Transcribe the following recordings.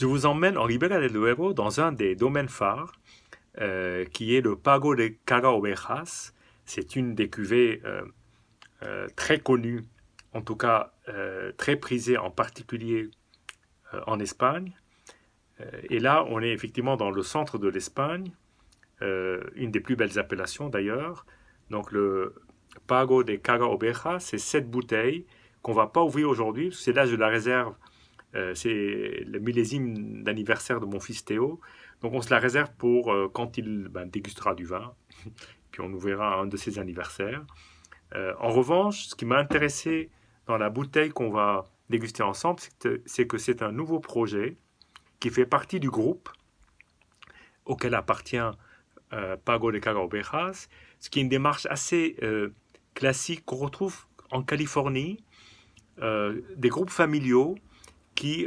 Je vous emmène en Ribera del Duero dans un des domaines phares, qui est le Pago de Caga-Ovejas. C'est une des cuvées très connues, en tout cas très prisée, en particulier en Espagne. Et là, on est effectivement dans le centre de l'Espagne, une des plus belles appellations d'ailleurs. Donc le Pago de Caga-Ovejas, c'est 7 bouteilles qu'on ne va pas ouvrir aujourd'hui, parce que c'est là je la réserve. C'est le millésime d'anniversaire de mon fils Théo. Donc on se la réserve pour quand il dégustera du vin, puis on ouvrira un de ses anniversaires. En revanche, ce qui m'a intéressé dans la bouteille qu'on va déguster ensemble, c'est que c'est un nouveau projet qui fait partie du groupe auquel appartient Pago de Caga-Ovejas, ce qui est une démarche assez classique qu'on retrouve en Californie, des groupes familiaux qui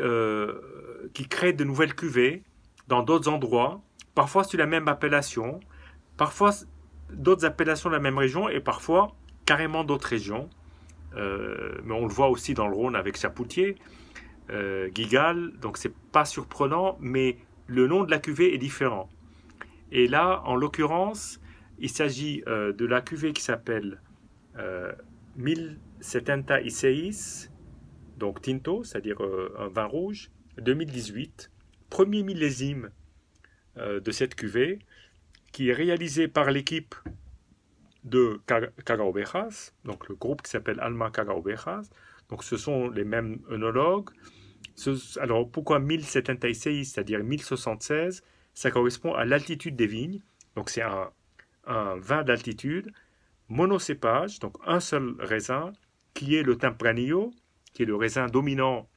créent de nouvelles cuvées dans d'autres endroits, parfois sur la même appellation, parfois d'autres appellations de la même région et parfois carrément d'autres régions. Mais on le voit aussi dans le Rhône avec Chapoutier, Guigal, donc c'est pas surprenant, mais le nom de la cuvée est différent. Et là, en l'occurrence, il s'agit de la cuvée qui s'appelle 1076, donc Tinto, c'est-à-dire un vin rouge, 2018, premier millésime de cette cuvée, qui est réalisé par l'équipe de Caga-Ovejas, donc le groupe qui s'appelle Alma Caga-Ovejas. Donc ce sont les mêmes œnologues. Alors pourquoi 1076, c'est-à-dire 1076? Ça correspond à l'altitude des vignes. Donc c'est un vin d'altitude, monocépage, donc un seul raisin, qui est le Tempranillo, qui est le raisin dominant,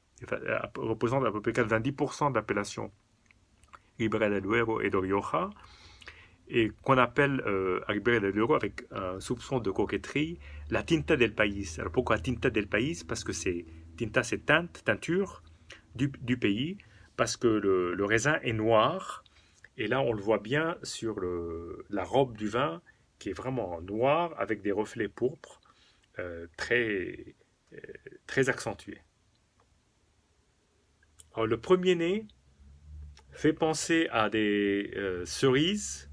représente à peu près 90% de l'appellation Ribera del Duero et de Rioja, et qu'on appelle à Ribera del Duero, avec un soupçon de coquetterie, la Tinta del País. Alors pourquoi Tinta del País? Parce que Tinta, c'est teinture du pays, parce que le raisin est noir, et là on le voit bien sur la robe du vin, qui est vraiment noire, avec des reflets pourpres, très, très accentués. Alors, le premier nez fait penser à des cerises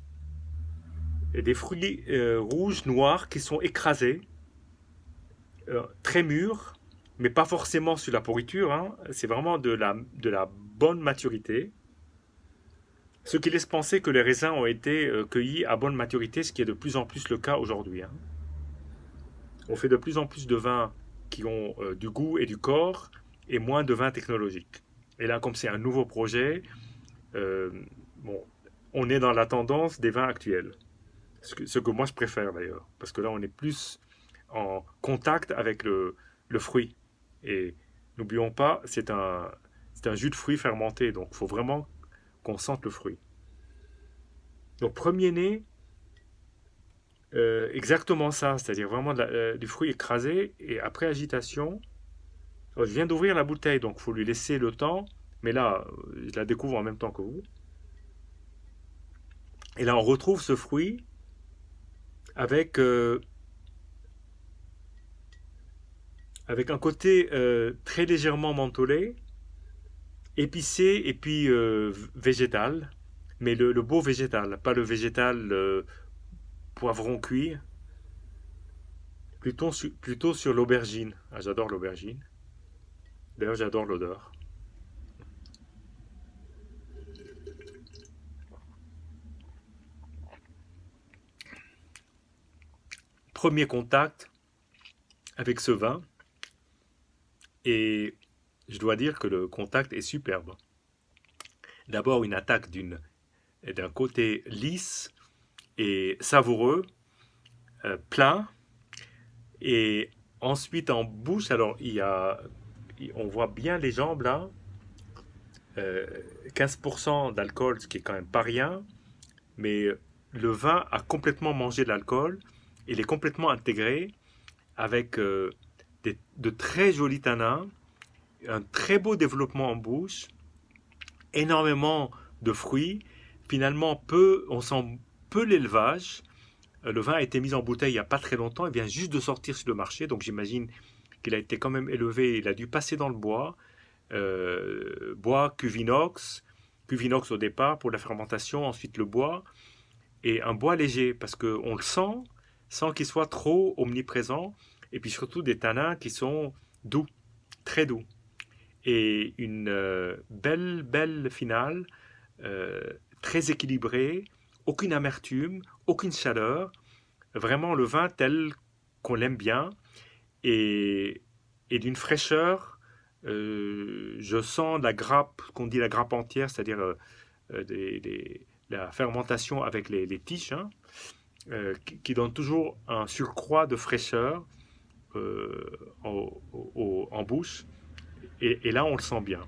et des fruits rouges noirs qui sont écrasés, très mûrs, mais pas forcément sur la pourriture, hein. C'est vraiment de la bonne maturité, ce qui laisse penser que les raisins ont été cueillis à bonne maturité, ce qui est de plus en plus le cas aujourd'hui, hein. On fait de plus en plus de vins qui ont du goût et du corps, et moins de vins technologiques. Et là, comme c'est un nouveau projet, bon, on est dans la tendance des vins actuels. Ce que moi je préfère d'ailleurs, parce que là on est plus en contact avec le fruit. Et n'oublions pas, c'est un jus de fruit fermenté, donc il faut vraiment qu'on sente le fruit. Donc premier nez, exactement ça, c'est-à-dire vraiment du fruit écrasé, et après agitation, je viens d'ouvrir la bouteille, donc il faut lui laisser le temps, mais là, je la découvre en même temps que vous. Et là, on retrouve ce fruit avec un côté très légèrement mentholé, épicé et puis végétal, mais le beau végétal, pas le végétal poivron cuit, plutôt sur l'aubergine. Ah, j'adore l'aubergine. D'ailleurs, j'adore l'odeur. Premier contact avec ce vin, et je dois dire que le contact est superbe. D'abord, une attaque d'un côté lisse et savoureux, plein, et ensuite en bouche, alors on voit bien les jambes là, 15% d'alcool, ce qui est quand même pas rien, mais le vin a complètement mangé de l'alcool, il est complètement intégré avec de très jolis tanins, un très beau développement en bouche, énormément de fruits. Finalement, on sent peu l'élevage. Le vin a été mis en bouteille il n'y a pas très longtemps, il vient juste de sortir sur le marché, donc j'imagine qu'il a été quand même élevé, il a dû passer dans le bois. bois cuvinox, cuvinox au départ pour la fermentation, ensuite le bois, et un bois léger, parce qu'on le sent, sans qu'il soit trop omniprésent, et puis surtout des tanins qui sont doux, très doux. Et une belle finale, très équilibrée, aucune amertume, aucune chaleur, vraiment le vin tel qu'on l'aime bien, et, et d'une fraîcheur. Je sens la grappe, qu'on dit la grappe entière, c'est-à-dire la fermentation avec les tiges, hein, qui donne toujours un surcroît de fraîcheur en bouche. Et là, on le sent bien.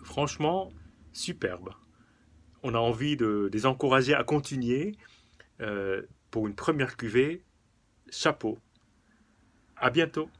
Franchement, superbe. On a envie de les encourager à continuer pour une première cuvée. Chapeau. À bientôt.